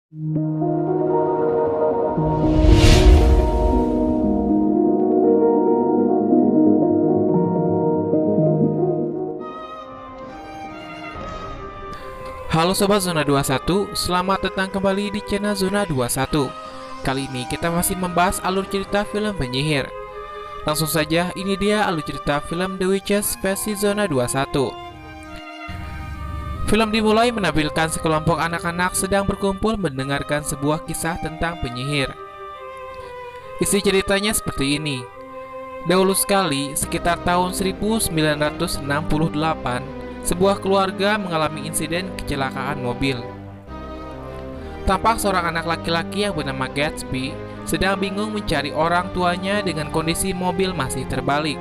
Halo Sobat Zona 21, selamat datang kembali di channel Zona 21. Kali ini kita masih membahas alur cerita film Penyihir. Langsung saja, ini dia alur cerita film The Witches versi Zona 21. Film dimulai menampilkan sekelompok anak-anak sedang berkumpul mendengarkan sebuah kisah tentang penyihir. Isi ceritanya seperti ini. Dahulu sekali, sekitar tahun 1968, sebuah keluarga mengalami insiden kecelakaan mobil. Tampak seorang anak laki-laki yang bernama Gatsby sedang bingung mencari orang tuanya dengan kondisi mobil masih terbalik.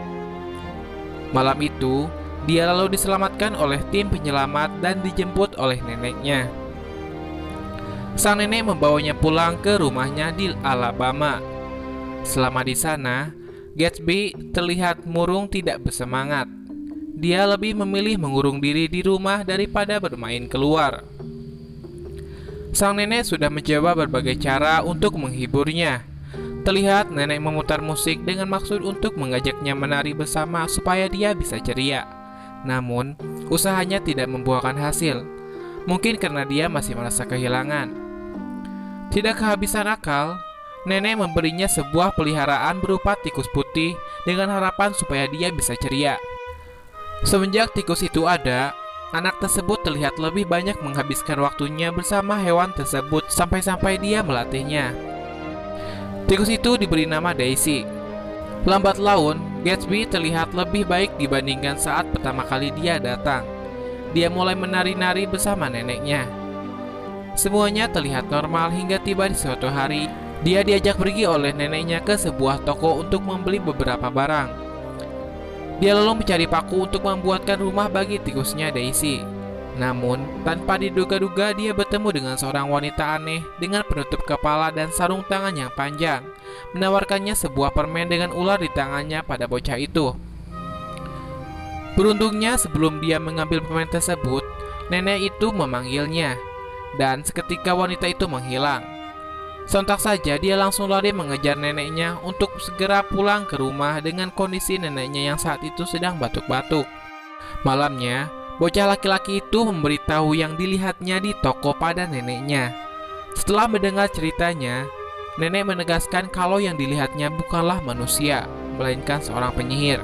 Malam itu, dia lalu diselamatkan oleh tim penyelamat dan dijemput oleh neneknya. Sang nenek membawanya pulang ke rumahnya di Alabama. Selama di sana, Gatsby terlihat murung tidak bersemangat. Dia lebih memilih mengurung diri di rumah daripada bermain keluar. Sang nenek sudah mencoba berbagai cara untuk menghiburnya. Terlihat nenek memutar musik dengan maksud untuk mengajaknya menari bersama supaya dia bisa ceria. Namun, usahanya tidak membuahkan hasil. Mungkin karena dia masih merasa kehilangan. Tidak kehabisan akal, nenek memberinya sebuah peliharaan berupa tikus putih dengan harapan supaya dia bisa ceria. Semenjak tikus itu ada, anak tersebut terlihat lebih banyak menghabiskan waktunya bersama hewan tersebut sampai-sampai dia melatihnya. Tikus itu diberi nama Daisy. Lambat laun, Gatsby terlihat lebih baik dibandingkan saat pertama kali dia datang. Dia mulai menari-nari bersama neneknya. Semuanya terlihat normal hingga tiba di suatu hari, dia diajak pergi oleh neneknya ke sebuah toko untuk membeli beberapa barang. Dia lalu mencari paku untuk membuatkan rumah bagi tikusnya Daisy. Namun, tanpa diduga-duga dia bertemu dengan seorang wanita aneh dengan penutup kepala dan sarung tangan yang panjang, menawarkannya sebuah permen dengan ular di tangannya pada bocah itu. Beruntungnya sebelum dia mengambil permen tersebut, nenek itu memanggilnya, dan seketika wanita itu menghilang. Sontak saja dia langsung lari mengejar neneknya untuk segera pulang ke rumah dengan kondisi neneknya yang saat itu sedang batuk-batuk. Malamnya, bocah laki-laki itu memberitahu yang dilihatnya di toko pada neneknya. Setelah mendengar ceritanya, nenek menegaskan kalau yang dilihatnya bukanlah manusia, melainkan seorang penyihir.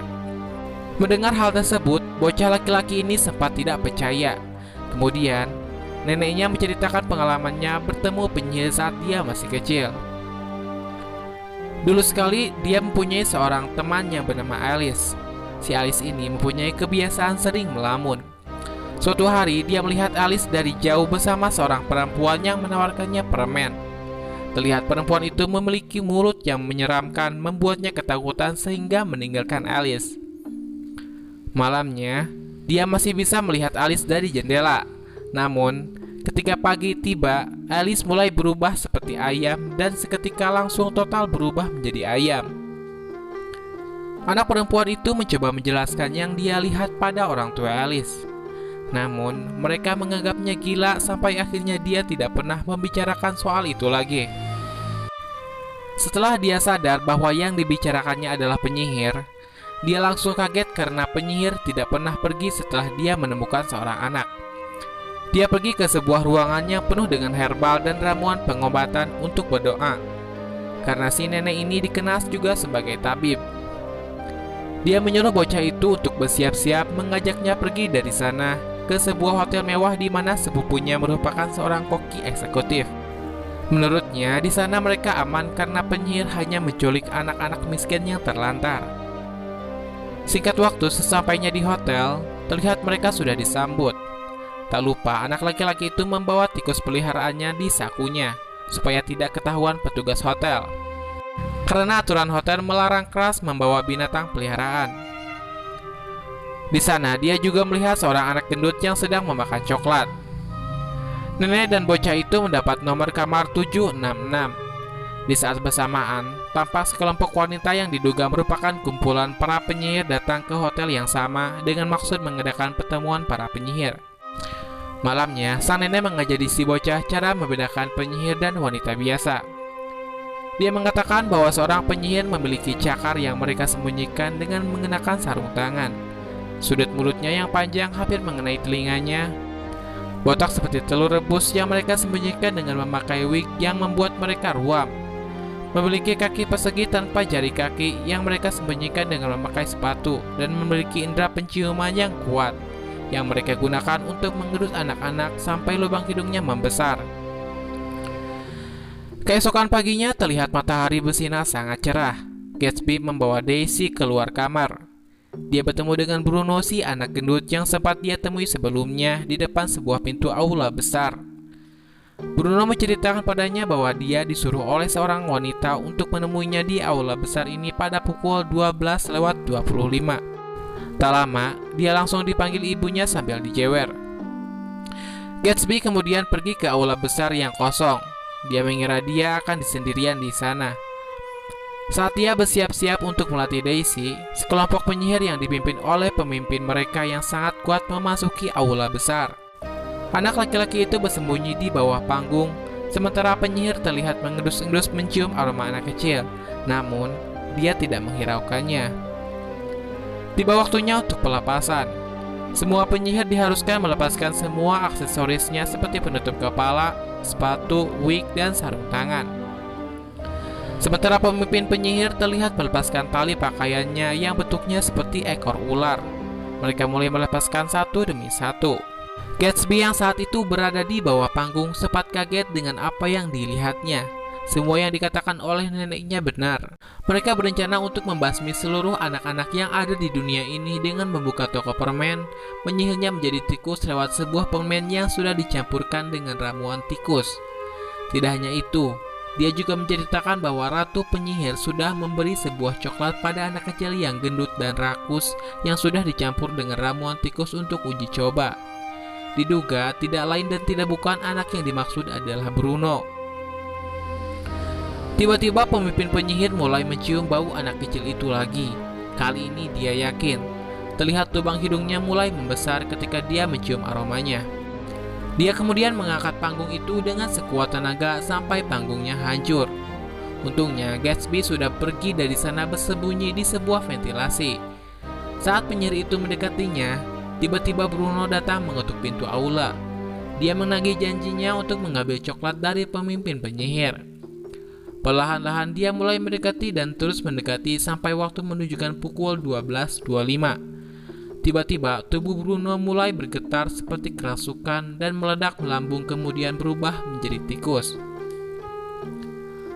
Mendengar hal tersebut, bocah laki-laki ini sempat tidak percaya. Kemudian, neneknya menceritakan pengalamannya bertemu penyihir saat dia masih kecil. Dulu sekali, dia mempunyai seorang teman yang bernama Alice. Si Alice ini mempunyai kebiasaan sering melamun. Suatu hari, dia melihat Alice dari jauh bersama seorang perempuan yang menawarkannya permen. Terlihat perempuan itu memiliki mulut yang menyeramkan, membuatnya ketakutan sehingga meninggalkan Alice. Malamnya, dia masih bisa melihat Alice dari jendela. Namun, ketika pagi tiba, Alice mulai berubah seperti ayam dan seketika langsung total berubah menjadi ayam. Anak perempuan itu mencoba menjelaskan yang dia lihat pada orang tua Alice. Namun, mereka menganggapnya gila sampai akhirnya dia tidak pernah membicarakan soal itu lagi. Setelah dia sadar bahwa yang dibicarakannya adalah penyihir, dia langsung kaget karena penyihir tidak pernah pergi setelah dia menemukan seorang anak. Dia pergi ke sebuah ruangan yang penuh dengan herbal dan ramuan pengobatan untuk berdoa. Karena si nenek ini dikenal juga sebagai tabib. Dia menyuruh bocah itu untuk bersiap-siap mengajaknya pergi dari sana ke sebuah hotel mewah di mana sepupunya merupakan seorang koki eksekutif. Menurutnya, di sana mereka aman karena penyihir hanya menculik anak-anak miskin yang terlantar. Singkat waktu, sesampainya di hotel, terlihat mereka sudah disambut. Tak lupa, anak laki-laki itu membawa tikus peliharaannya di sakunya, supaya tidak ketahuan petugas hotel. Karena aturan hotel melarang keras membawa binatang peliharaan. Di sana, dia juga melihat seorang anak gendut yang sedang memakan coklat. Nenek dan bocah itu mendapat nomor kamar 766. Di saat bersamaan, tampak sekelompok wanita yang diduga merupakan kumpulan para penyihir datang ke hotel yang sama dengan maksud mengadakan pertemuan para penyihir. Malamnya, sang nenek mengajari si bocah cara membedakan penyihir dan wanita biasa. Dia mengatakan bahwa seorang penyihir memiliki cakar yang mereka sembunyikan dengan mengenakan sarung tangan. Sudut mulutnya yang panjang hampir mengenai telinganya, botak seperti telur rebus yang mereka sembunyikan dengan memakai wig yang membuat mereka ruam. Memiliki kaki persegi tanpa jari kaki yang mereka sembunyikan dengan memakai sepatu, dan memiliki indera penciuman yang kuat yang mereka gunakan untuk mengerus anak-anak sampai lubang hidungnya membesar. Keesokan paginya terlihat matahari bersinar sangat cerah. Gatsby membawa Daisy keluar kamar. Dia bertemu dengan Bruno, si anak gendut yang sempat dia temui sebelumnya di depan sebuah pintu aula besar. Bruno menceritakan padanya bahwa dia disuruh oleh seorang wanita untuk menemuinya di aula besar ini pada pukul 12:25. Tak lama, dia langsung dipanggil ibunya sambil dijewer. Gatsby kemudian pergi ke aula besar yang kosong. Dia mengira dia akan sendirian di sana. Saat dia bersiap-siap untuk melatih Daisy, sekelompok penyihir yang dipimpin oleh pemimpin mereka yang sangat kuat memasuki aula besar. Anak laki-laki itu bersembunyi di bawah panggung, sementara penyihir terlihat mengendus-endus mencium aroma anak kecil. Namun, dia tidak menghiraukannya. Tiba waktunya untuk pelepasan. Semua penyihir diharuskan melepaskan semua aksesorisnya seperti penutup kepala, sepatu, wig, dan sarung tangan. Sementara pemimpin penyihir terlihat melepaskan tali pakaiannya yang bentuknya seperti ekor ular. Mereka mulai melepaskan satu demi satu. Gatsby yang saat itu berada di bawah panggung sempat kaget dengan apa yang dilihatnya. Semua yang dikatakan oleh neneknya benar. Mereka berencana untuk membasmi seluruh anak-anak yang ada di dunia ini dengan membuka toko permen, menyihirnya menjadi tikus lewat sebuah permen yang sudah dicampurkan dengan ramuan tikus. Tidak hanya itu, dia juga menceritakan bahwa Ratu Penyihir sudah memberi sebuah coklat pada anak kecil yang gendut dan rakus yang sudah dicampur dengan ramuan tikus untuk uji coba. Diduga tidak lain dan tidak bukan anak yang dimaksud adalah Bruno. Tiba-tiba pemimpin penyihir mulai mencium bau anak kecil itu lagi. Kali ini dia yakin. Terlihat lubang hidungnya mulai membesar ketika dia mencium aromanya. Dia kemudian mengangkat panggung itu dengan sekuat tenaga sampai panggungnya hancur. Untungnya Gatsby sudah pergi dari sana bersembunyi di sebuah ventilasi. Saat penyihir itu mendekatinya, tiba-tiba Bruno datang mengetuk pintu aula. Dia menagih janjinya untuk mengambil coklat dari pemimpin penyihir. Perlahan-lahan dia mulai mendekati dan terus mendekati sampai waktu menunjukkan pukul 12.25. Tiba-tiba tubuh Bruno mulai bergetar seperti kerasukan dan meledak melambung kemudian berubah menjadi tikus.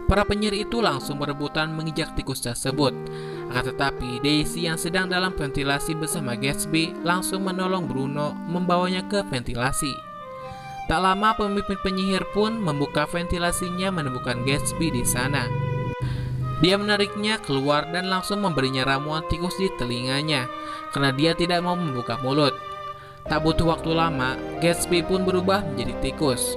Para penyihir itu langsung berebutan menginjak tikus tersebut. Akan tetapi Daisy yang sedang dalam ventilasi bersama Gatsby langsung menolong Bruno membawanya ke ventilasi. Tak lama pemimpin penyihir pun membuka ventilasinya menemukan Gatsby di sana. Dia menariknya keluar dan langsung memberinya ramuan tikus di telinganya karena dia tidak mau membuka mulut. Tak butuh waktu lama, Gatsby pun berubah menjadi tikus.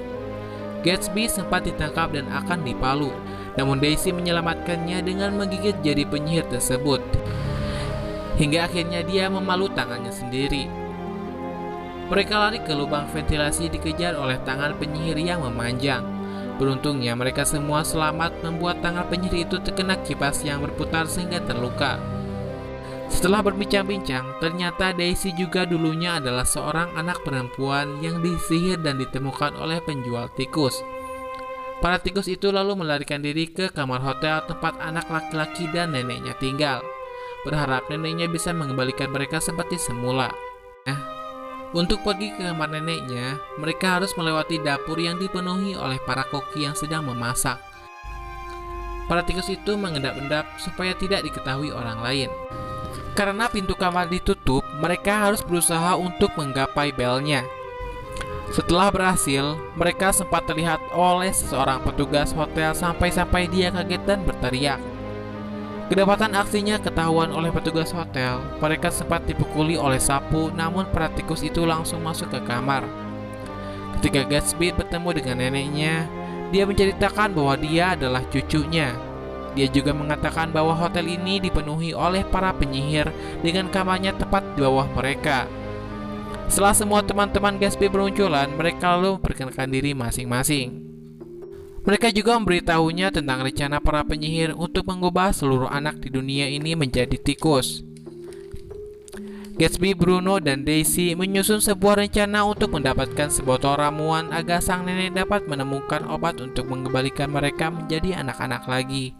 Gatsby sempat ditangkap dan akan dipalu, namun Daisy menyelamatkannya dengan menggigit jari penyihir tersebut. Hingga akhirnya dia memalu tangannya sendiri. Mereka lari ke lubang ventilasi dikejar oleh tangan penyihir yang memanjang. Beruntungnya mereka semua selamat membuat tangan penyihir itu terkena kipas yang berputar sehingga terluka. Setelah berbincang-bincang, ternyata Daisy juga dulunya adalah seorang anak perempuan yang disihir dan ditemukan oleh penjual tikus. Para tikus itu lalu melarikan diri ke kamar hotel tempat anak laki-laki dan neneknya tinggal, berharap neneknya bisa mengembalikan mereka seperti semula. Untuk pergi ke kamar neneknya, mereka harus melewati dapur yang dipenuhi oleh para koki yang sedang memasak. Para tikus itu mengendap-endap supaya tidak diketahui orang lain. Karena pintu kamar ditutup, mereka harus berusaha untuk menggapai belnya. Setelah berhasil, mereka sempat terlihat oleh seseorang petugas hotel sampai-sampai dia kaget dan berteriak. Kedapatan aksinya ketahuan oleh petugas hotel. Mereka sempat dipukuli oleh sapu, namun para tikus itu langsung masuk ke kamar. Ketika Gatsby bertemu dengan neneknya, dia menceritakan bahwa dia adalah cucunya. Dia juga mengatakan bahwa hotel ini dipenuhi oleh para penyihir dengan kamarnya tepat di bawah mereka. Setelah semua teman-teman Gatsby bermunculan, mereka lalu memperkenalkan diri masing-masing. Mereka juga memberitahunya tentang rencana para penyihir untuk mengubah seluruh anak di dunia ini menjadi tikus. Gatsby, Bruno, dan Daisy menyusun sebuah rencana untuk mendapatkan sebotol ramuan agar sang nenek dapat menemukan obat untuk mengembalikan mereka menjadi anak-anak lagi.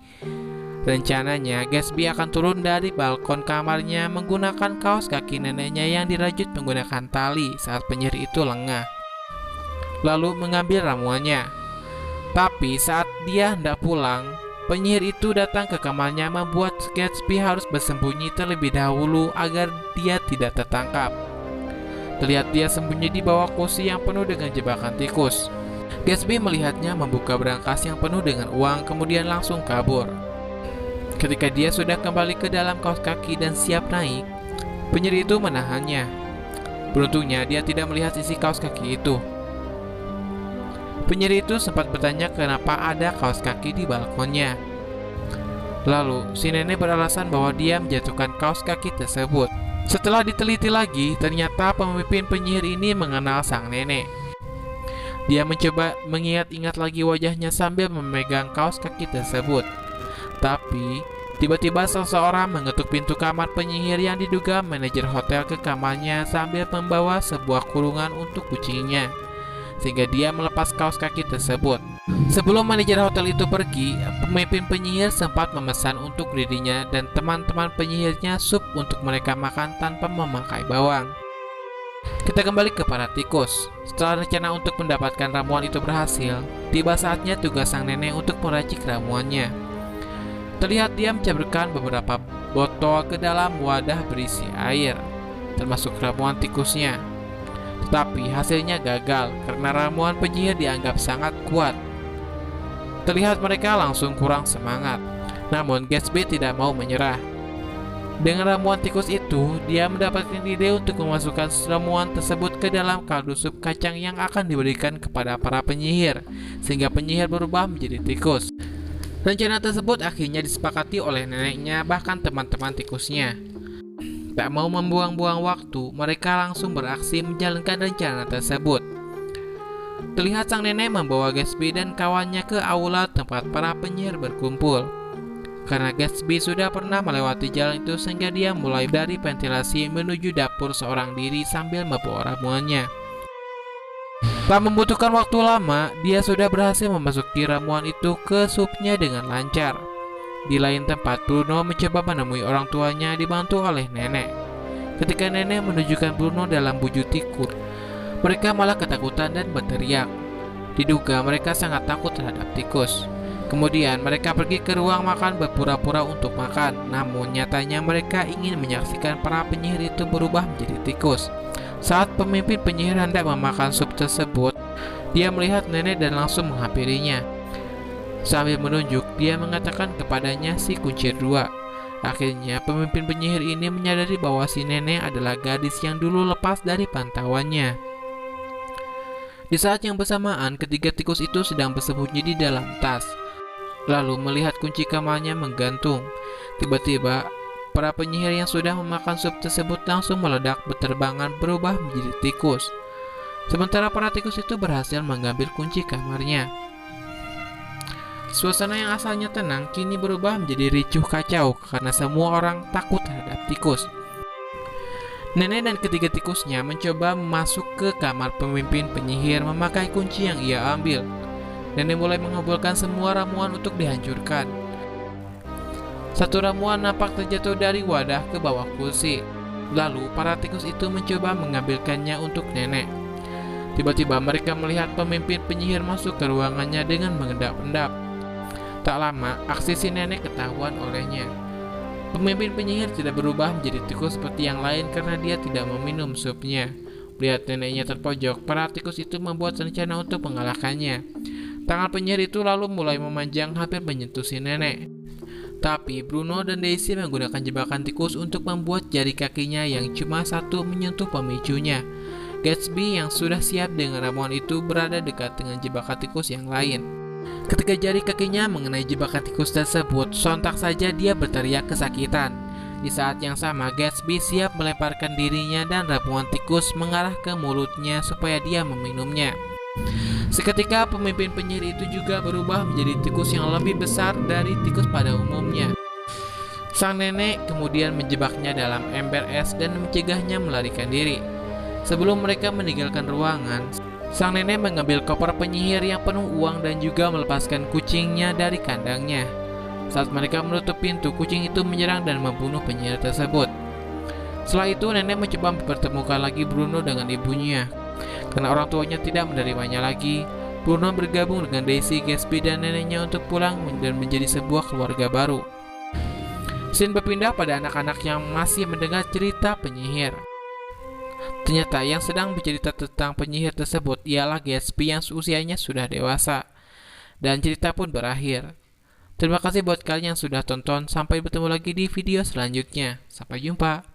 Rencananya, Gatsby akan turun dari balkon kamarnya menggunakan kaos kaki neneknya yang dirajut menggunakan tali saat penyihir itu lengah, lalu mengambil ramuannya. Tapi saat dia hendak pulang, penyihir itu datang ke kamarnya membuat Gatsby harus bersembunyi terlebih dahulu agar dia tidak tertangkap. Terlihat dia sembunyi di bawah kursi yang penuh dengan jebakan tikus. Gatsby melihatnya membuka berangkas yang penuh dengan uang kemudian langsung kabur. Ketika dia sudah kembali ke dalam kaos kaki dan siap naik, penyihir itu menahannya. Beruntungnya dia tidak melihat isi kaos kaki itu. Penyihir itu sempat bertanya kenapa ada kaos kaki di balkonnya. Lalu, si nenek beralasan bahwa dia menjatuhkan kaos kaki tersebut. Setelah diteliti lagi, ternyata pemimpin penyihir ini mengenal sang nenek. Dia mencoba mengingat-ingat lagi wajahnya sambil memegang kaos kaki tersebut. Tapi, tiba-tiba seseorang mengetuk pintu kamar penyihir yang diduga manajer hotel ke kamarnya sambil membawa sebuah kurungan untuk kucingnya, sehingga dia melepas kaos kaki tersebut. Sebelum manajer hotel itu pergi, pemimpin penyihir sempat memesan untuk dirinya dan teman-teman penyihirnya sup untuk mereka makan tanpa memakai bawang. Kita kembali ke para tikus. Setelah rencana untuk mendapatkan ramuan itu berhasil, tiba saatnya tugas sang nenek untuk meracik ramuannya. Terlihat dia mencampurkan beberapa botol ke dalam wadah berisi air, termasuk ramuan tikusnya. Tetapi hasilnya gagal karena ramuan penyihir dianggap sangat kuat. Terlihat mereka langsung kurang semangat. Namun Gatsby tidak mau menyerah. Dengan ramuan tikus itu, dia mendapatkan ide untuk memasukkan ramuan tersebut ke dalam kaldu sup kacang yang akan diberikan kepada para penyihir, sehingga penyihir berubah menjadi tikus. Rencana tersebut akhirnya disepakati oleh neneknya bahkan teman-teman tikusnya. Tak mau membuang-buang waktu, mereka langsung beraksi menjalankan rencana tersebut. Terlihat sang nenek membawa Gatsby dan kawannya ke aula tempat para penyihir berkumpul. Karena Gatsby sudah pernah melewati jalan itu sehingga dia mulai dari ventilasi menuju dapur seorang diri sambil membawa ramuannya. Tak membutuhkan waktu lama, dia sudah berhasil memasuki ramuan itu ke supnya dengan lancar. Di lain tempat, Bruno mencoba menemui orang tuanya dibantu oleh nenek. Ketika nenek menunjukkan Bruno dalam wujud tikus, mereka malah ketakutan dan berteriak. Diduga mereka sangat takut terhadap tikus. Kemudian mereka pergi ke ruang makan berpura-pura untuk makan. Namun nyatanya mereka ingin menyaksikan para penyihir itu berubah menjadi tikus. Saat pemimpin penyihir hendak memakan sup tersebut, dia melihat nenek dan langsung menghampirinya. Sambil menunjuk, dia mengatakan kepadanya si kuncir dua. Akhirnya pemimpin penyihir ini menyadari bahwa si nenek adalah gadis yang dulu lepas dari pantauannya. Di saat yang bersamaan, ketiga tikus itu sedang bersembunyi di dalam tas, lalu melihat kunci kamarnya menggantung. Tiba-tiba, para penyihir yang sudah memakan sup tersebut langsung meledak berterbangan berubah menjadi tikus. Sementara para tikus itu berhasil mengambil kunci kamarnya. Suasana yang asalnya tenang kini berubah menjadi ricuh kacau karena semua orang takut terhadap tikus. Nenek dan ketiga tikusnya mencoba masuk ke kamar pemimpin penyihir memakai kunci yang ia ambil. Nenek mulai mengumpulkan semua ramuan untuk dihancurkan. Satu ramuan nampak terjatuh dari wadah ke bawah kursi. Lalu para tikus itu mencoba mengambilkannya untuk nenek. Tiba-tiba mereka melihat pemimpin penyihir masuk ke ruangannya dengan mengendap-endap. Tak lama, aksi si nenek ketahuan olehnya. Pemimpin penyihir tidak berubah menjadi tikus seperti yang lain karena dia tidak meminum supnya. Melihat neneknya terpojok, para tikus itu membuat rencana untuk mengalahkannya. Tangan penyihir itu lalu mulai memanjang hampir menyentuh si nenek. Tapi Bruno dan Daisy menggunakan jebakan tikus untuk membuat jari kakinya yang cuma satu menyentuh pemicunya. Gatsby yang sudah siap dengan ramuan itu berada dekat dengan jebakan tikus yang lain. Ketika jari kakinya mengenai jebakan tikus tersebut, sontak saja dia berteriak kesakitan. Di saat yang sama, Gatsby siap melemparkan dirinya dan ramuan tikus mengarah ke mulutnya supaya dia meminumnya. Seketika pemimpin penyihir itu juga berubah menjadi tikus yang lebih besar dari tikus pada umumnya. Sang nenek kemudian menjebaknya dalam ember es dan mencegahnya melarikan diri. Sebelum mereka meninggalkan ruangan, sang nenek mengambil koper penyihir yang penuh uang dan juga melepaskan kucingnya dari kandangnya. Saat mereka menutup pintu, kucing itu menyerang dan membunuh penyihir tersebut. Setelah itu, nenek mencoba mempertemukan lagi Bruno dengan ibunya. Karena orang tuanya tidak menerimanya lagi, Bruno bergabung dengan Daisy, Gatsby, dan neneknya untuk pulang dan menjadi sebuah keluarga baru. Scene berpindah pada anak-anak yang masih mendengar cerita penyihir. Ternyata yang sedang bercerita tentang penyihir tersebut ialah Gatsby yang usianya sudah dewasa. Dan cerita pun berakhir. Terima kasih buat kalian yang sudah tonton. Sampai bertemu lagi di video selanjutnya. Sampai jumpa.